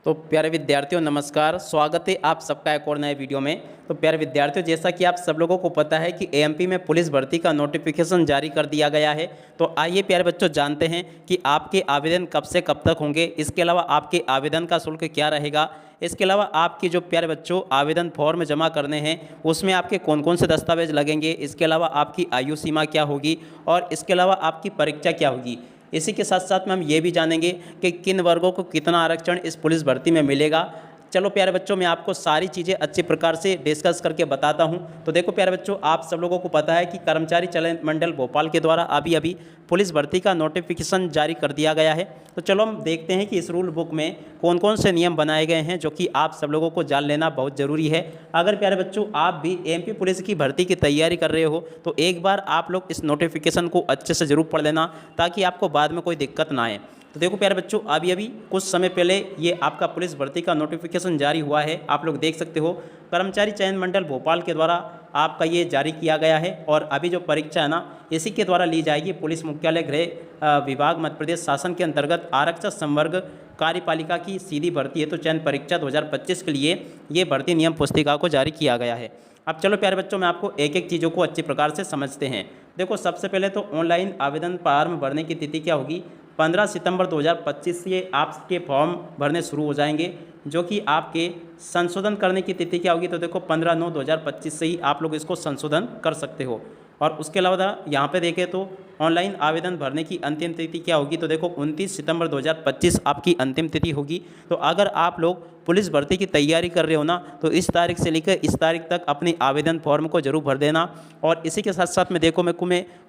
तो प्यारे विद्यार्थियों नमस्कार, स्वागत है आप सबका एक और नए वीडियो में। तो प्यारे विद्यार्थियों, जैसा कि आप सब लोगों को पता है कि एएमपी में पुलिस भर्ती का नोटिफिकेशन जारी कर दिया गया है। तो आइए प्यारे बच्चों जानते हैं कि आपके आवेदन कब से कब तक होंगे, इसके अलावा आपके आवेदन का शुल्क क्या रहेगा, इसके अलावा आपकी जो प्यारे बच्चों आवेदन फॉर्म जमा करने हैं उसमें आपके कौन कौन से दस्तावेज लगेंगे, इसके अलावा आपकी आयु सीमा क्या होगी और इसके अलावा आपकी परीक्षा क्या होगी। इसी के साथ साथ में हम ये भी जानेंगे कि किन वर्गों को कितना आरक्षण इस पुलिस भर्ती में मिलेगा। चलो प्यारे बच्चों, मैं आपको सारी चीज़ें अच्छी प्रकार से डिस्कस करके बताता हूं। तो देखो प्यारे बच्चों, आप सब लोगों को पता है कि कर्मचारी चयन मंडल भोपाल के द्वारा अभी अभी पुलिस भर्ती का नोटिफिकेशन जारी कर दिया गया है। तो चलो हम देखते हैं कि इस रूल बुक में कौन कौन से नियम बनाए गए हैं जो कि आप सब लोगों को जान लेना बहुत ज़रूरी है। अगर प्यारे बच्चों आप भी एमपी पुलिस की भर्ती की तैयारी कर रहे हो तो एक बार आप लोग इस नोटिफिकेशन को अच्छे से ज़रूर पढ़ लेना ताकि आपको बाद में कोई दिक्कत ना आए। तो देखो प्यारे बच्चों, अभी कुछ समय पहले ये आपका पुलिस भर्ती का नोटिफिकेशन जारी हुआ है। आप लोग देख सकते हो, कर्मचारी चयन मंडल भोपाल के द्वारा आपका ये जारी किया गया है। और अभी जो परीक्षा है ना, इसी के द्वारा ली जाएगी। पुलिस मुख्यालय गृह विभाग मध्य प्रदेश शासन के अंतर्गत आरक्षक संवर्ग कार्यपालिका की सीधी भर्ती है। तो चयन परीक्षा 2025 के लिए ये भर्ती नियम पुस्तिका को जारी किया गया है। अब चलो प्यारे बच्चों, मैं आपको एक एक चीज़ों को अच्छी प्रकार से समझते हैं। देखो सबसे पहले तो ऑनलाइन आवेदन फॉर्म भरने की तिथि क्या होगी, 15 सितंबर 2025 से आपके फॉर्म भरने शुरू हो जाएंगे। जो कि आपके संशोधन करने की तिथि क्या होगी, तो देखो 15/9/2025 से ही आप लोग इसको संशोधन कर सकते हो। और उसके अलावा यहाँ पे देखें तो ऑनलाइन आवेदन भरने की अंतिम तिथि क्या होगी, तो देखो 29 सितंबर 2025 आपकी अंतिम तिथि होगी। तो अगर आप लोग पुलिस भर्ती की तैयारी कर रहे हो ना, तो इस तारीख से लेकर इस तारीख तक अपनी आवेदन फॉर्म को जरूर भर देना। और इसी के साथ साथ में देखो मैं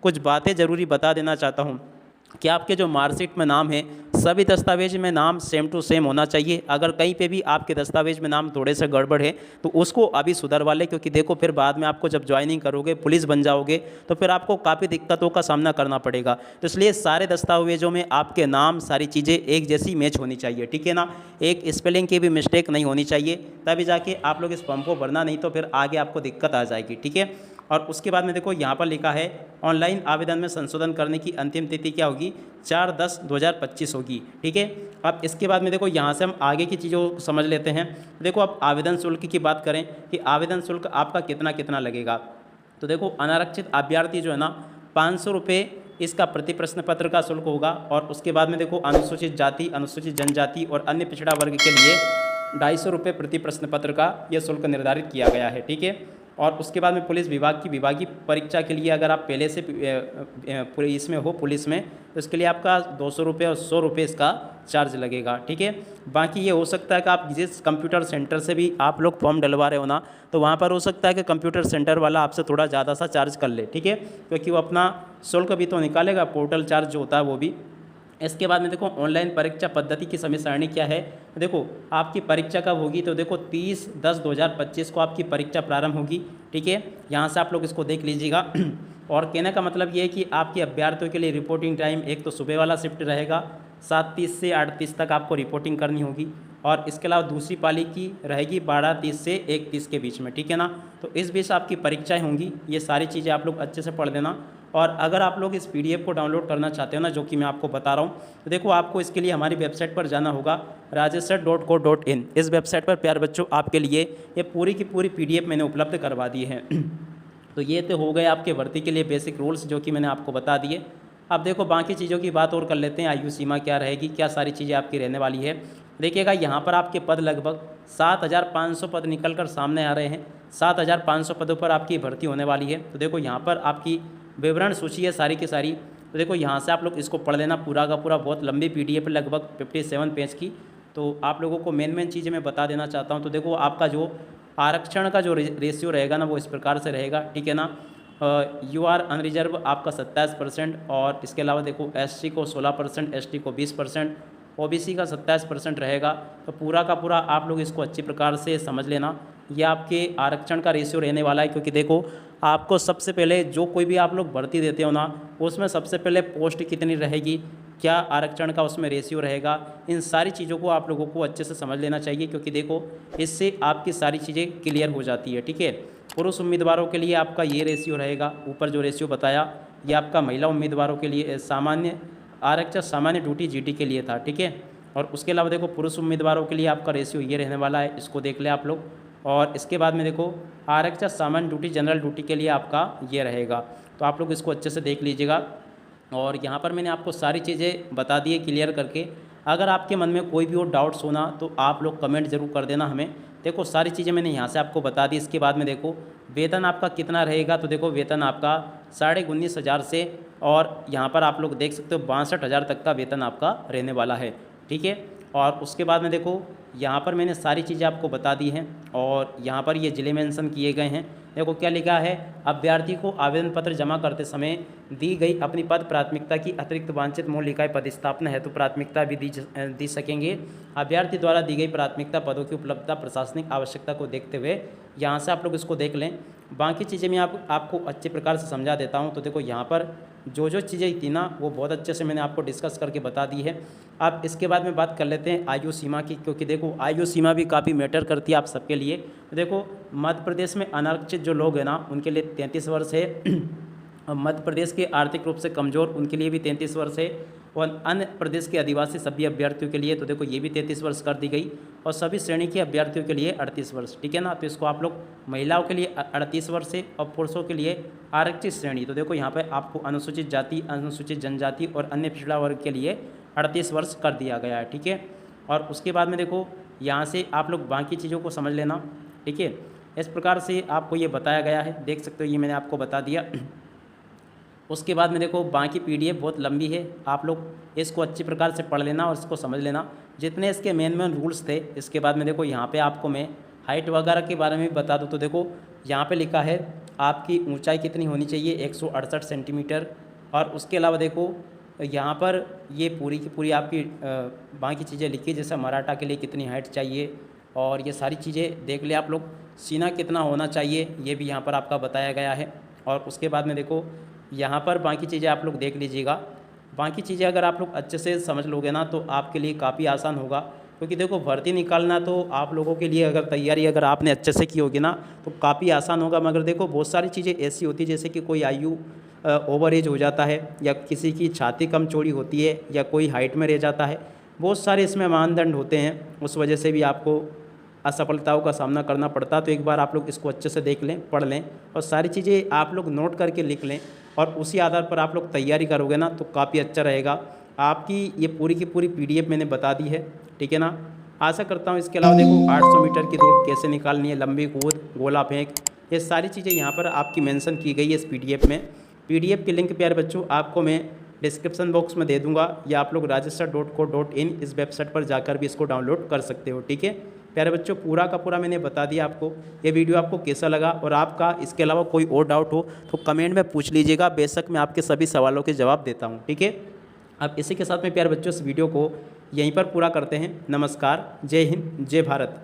कुछ बातें ज़रूरी बता देना चाहता हूँ कि आपके जो मार्कशीट में नाम है, सभी दस्तावेज में नाम सेम टू सेम होना चाहिए। अगर कहीं पे भी आपके दस्तावेज में नाम थोड़े से गड़बड़ है तो उसको अभी सुधरवा लें, क्योंकि देखो फिर बाद में आपको जब ज्वाइनिंग करोगे, पुलिस बन जाओगे, तो फिर आपको काफ़ी दिक्कतों का सामना करना पड़ेगा। तो इसलिए सारे दस्तावेजों में आपके नाम, सारी चीज़ें एक जैसी मैच होनी चाहिए, ठीक है ना। एक स्पेलिंग की भी मिस्टेक नहीं होनी चाहिए, तभी जाके आप लोग इस फॉर्म को भरना, नहीं तो फिर आगे आपको दिक्कत आ जाएगी, ठीक है। और उसके बाद में देखो यहाँ पर लिखा है ऑनलाइन आवेदन में संशोधन करने की अंतिम तिथि क्या होगी, 4/10/2025 होगी, ठीक है। अब इसके बाद में देखो यहाँ से हम आगे की चीज़ों को समझ लेते हैं। देखो अब आवेदन शुल्क की बात करें कि आवेदन शुल्क आपका कितना कितना लगेगा। तो देखो अनारक्षित अभ्यर्थी जो है ना, 500 रुपये इसका प्रति प्रश्न पत्र का शुल्क होगा। और उसके बाद में देखो अनुसूचित जाति, अनुसूचित जनजाति और अन्य पिछड़ा वर्ग के लिए 250 रुपये प्रति प्रश्न पत्र का यह शुल्क निर्धारित किया गया है, ठीक है। और उसके बाद में पुलिस विभाग की विभागीय परीक्षा के लिए अगर आप पहले से इसमें हो पुलिस में, तो इसके लिए आपका 200 रुपये और 100 रुपये इसका चार्ज लगेगा, ठीक है। बाकी ये हो सकता है कि आप जिस कंप्यूटर सेंटर से भी आप लोग फॉर्म डलवा रहे हो ना, तो वहाँ पर हो सकता है कि कंप्यूटर सेंटर वाला आपसे थोड़ा ज़्यादा सा चार्ज कर ले, ठीक है, क्योंकि वो अपना शुल्क भी तो निकालेगा, पोर्टल चार्ज जो होता है वो भी। इसके बाद में देखो ऑनलाइन परीक्षा पद्धति की समय सारणी क्या है। देखो आपकी परीक्षा कब होगी, तो देखो 30/10/2025 को आपकी परीक्षा प्रारंभ होगी, ठीक है। यहाँ से आप लोग इसको देख लीजिएगा। और कहने का मतलब ये है कि आपके अभ्यर्थियों के लिए रिपोर्टिंग टाइम एक तो सुबह वाला शिफ्ट रहेगा, 7:30 से 8:30 तक आपको रिपोर्टिंग करनी होगी। और इसके अलावा दूसरी पाली की रहेगी 12:30 से 1:30 के बीच में, ठीक है ना। तो इस बीच आपकी परीक्षाएँ होंगी। ये सारी चीज़ें आप लोग अच्छे से पढ़ देना। और अगर आप लोग इस PDF को डाउनलोड करना चाहते हो ना, जो कि मैं आपको बता रहा हूँ, तो देखो आपको इसके लिए हमारी वेबसाइट पर जाना होगा, rajasthar.co.in। इस वेबसाइट पर प्यारे बच्चों आपके लिए ये पूरी की पूरी PDF मैंने उपलब्ध करवा दी है। तो ये तो हो गए आपके भर्ती के लिए बेसिक रूल्स जो कि मैंने आपको बता दिए। अब देखो बाकी चीज़ों की बात और कर लेते हैं। आयु सीमा क्या रहेगी, क्या सारी चीज़ें आपकी रहने वाली है। देखिएगा यहाँ पर आपके पद लगभग 7,500 पद निकल कर सामने आ रहे हैं। 7,500 पदों पर आपकी भर्ती होने वाली है। तो देखो यहाँ पर आपकी विवरण सूची है सारी की सारी। तो देखो यहाँ से आप लोग इसको पढ़ लेना पूरा का पूरा, बहुत लंबी PDF लगभग 57 पेज की। तो आप लोगों को मेन चीज़ें मैं बता देना चाहता हूँ। तो देखो आपका जो आरक्षण का जो रेशियो रहेगा ना, वो इस प्रकार से रहेगा, ठीक है ना। UR अनरिजर्व आपका 27%। और इसके अलावा देखो SC को 16%, ST को 20%, OBC का 27% रहेगा। तो पूरा का पूरा आप लोग इसको अच्छी प्रकार से समझ लेना। यह आपके आरक्षण का रेशियो रहने वाला है, क्योंकि देखो आपको सबसे पहले जो कोई भी आप लोग भर्ती देते हो ना, उसमें सबसे पहले पोस्ट कितनी रहेगी, क्या आरक्षण का उसमें रेशियो रहेगा, इन सारी चीज़ों को आप लोगों को अच्छे से समझ लेना चाहिए। क्योंकि देखो इससे आपकी सारी चीज़ें क्लियर हो जाती है, ठीक है। पुरुष उम्मीदवारों के लिए आपका ये रेशियो रहेगा, ऊपर जो रेशियो बताया ये आपका महिला उम्मीदवारों के लिए सामान्य आरक्षण सामान्य ड्यूटी GT के लिए था, ठीक है। और उसके अलावा देखो पुरुष उम्मीदवारों के लिए आपका रेशियो ये रहने वाला है, इसको देख लें आप लोग। और इसके बाद में देखो आरक्षण सामान्य ड्यूटी जनरल ड्यूटी के लिए आपका ये रहेगा, तो आप लोग इसको अच्छे से देख लीजिएगा। और यहाँ पर मैंने आपको सारी चीज़ें बता दी है क्लियर करके। अगर आपके मन में कोई भी और डाउट्स होना तो आप लोग कमेंट ज़रूर कर देना हमें। देखो सारी चीज़ें मैंने यहाँ से आपको बता दी। इसके बाद में देखो वेतन आपका कितना रहेगा, तो देखो वेतन आपका 19,500 से और यहाँ पर आप लोग देख सकते हो 62,000 तक का वेतन आपका रहने वाला है, ठीक है। और उसके बाद में देखो यहाँ पर मैंने सारी चीज़ें आपको बता दी हैं और यहाँ पर ये ज़िले मेंशन किए गए हैं। देखो क्या लिखा है, अभ्यर्थी को आवेदन पत्र जमा करते समय दी गई अपनी पद प्राथमिकता की अतिरिक्त वांछित मूल इकाई पदस्थापना हेतु प्राथमिकता भी दी सकेंगे। अभ्यर्थी द्वारा दी गई प्राथमिकता पदों की उपलब्धता प्रशासनिक आवश्यकता को देखते हुए, यहाँ से आप लोग इसको देख लें। बाकी चीज़ें मैं आपको अच्छे प्रकार से समझा देता हूँ। तो देखो यहाँ पर जो चीज़ें थी ना वो बहुत अच्छे से मैंने आपको डिस्कस करके बता दी है। अब इसके बाद में बात कर लेते हैं आयु सीमा की, क्योंकि देखो आयु सीमा भी काफ़ी मैटर करती है आप सबके लिए। तो देखो मध्य प्रदेश में अनारक्षित जो लोग हैं ना उनके लिए 33 वर्ष है। मध्य प्रदेश के आर्थिक रूप से कमज़ोर उनके लिए भी 33 वर्ष है। और अन्य प्रदेश के आदिवासी सभी अभ्यर्थियों के लिए तो देखो ये भी 33 वर्ष कर दी गई। और सभी श्रेणी के अभ्यर्थियों के लिए 38 वर्ष, ठीक है ना। तो इसको आप लोग महिलाओं के लिए 38 वर्ष है और पुरुषों के लिए आरक्षित श्रेणी, तो देखो यहाँ पे आपको अनुसूचित जाति, अनुसूचित जनजाति और अन्य पिछड़ा वर्ग के लिए 38 वर्ष कर दिया गया है, ठीक है। और उसके बाद में देखो यहाँ से आप लोग बाकी चीज़ों को समझ लेना, ठीक है। इस प्रकार से आपको ये बताया गया है, देख सकते हो ये मैंने आपको बता दिया। उसके बाद में देखो बाकी PDF बहुत लंबी है, आप लोग इसको अच्छी प्रकार से पढ़ लेना और इसको समझ लेना जितने इसके मेन रूल्स थे। इसके बाद में देखो यहाँ पे आपको मैं हाइट वगैरह के बारे में भी बता दूँ। तो देखो यहाँ पे लिखा है आपकी ऊंचाई कितनी होनी चाहिए, 168 सेंटीमीटर। और उसके अलावा देखो यहाँ पर ये पूरी की पूरी आपकी बाकी चीज़ें लिखी, जैसे मराठा के लिए कितनी हाइट चाहिए और ये सारी चीज़ें देख ले आप लोग। सीना कितना होना चाहिए ये भी यहाँ पर आपका बताया गया है। और उसके बाद में देखो यहाँ पर बाकी चीज़ें आप लोग देख लीजिएगा। बाकी चीज़ें अगर आप लोग अच्छे से समझ लोगे ना तो आपके लिए काफ़ी आसान होगा, क्योंकि देखो भर्ती निकालना तो आप लोगों के लिए अगर तैयारी अगर आपने अच्छे से की होगी ना तो काफ़ी आसान होगा। मगर देखो बहुत सारी चीज़ें ऐसी होती है जैसे कि कोई आयु ओवर एज हो जाता है, या किसी की छाती कम चौड़ी होती है, या कोई हाइट में रह जाता है। बहुत सारे इसमें मानदंड होते हैं, उस वजह से भी आपको असफलताओं का सामना करना पड़ता। तो एक बार आप लोग इसको अच्छे से देख लें, पढ़ लें और सारी चीज़ें आप लोग नोट करके लिख लें और उसी आधार पर आप लोग तैयारी करोगे ना तो काफ़ी अच्छा रहेगा। आपकी ये पूरी की पूरी PDF मैंने बता दी है, ठीक है ना। आशा करता हूँ। इसके अलावा देखो 800 मीटर की दौड़ कैसे निकालनी है, लंबी कूद, गोला फेंक, ये सारी चीज़ें यहाँ पर आपकी मेंशन की गई है इस PDF में। PDF की लिंक प्यारे बच्चों आपको मैं डिस्क्रिप्शन बॉक्स में दे दूंगा, या आप लोग rajasthan.co.in इस वेबसाइट पर जाकर भी इसको डाउनलोड कर सकते हो, ठीक है प्यारे बच्चों। पूरा का पूरा मैंने बता दिया आपको। ये वीडियो आपको कैसा लगा और आपका इसके अलावा कोई और डाउट हो तो कमेंट में पूछ लीजिएगा, बेशक मैं आपके सभी सवालों के जवाब देता हूँ, ठीक है। अब इसी के साथ में प्यारे बच्चों इस वीडियो को यहीं पर पूरा करते हैं। नमस्कार, जय हिंद, जय भारत।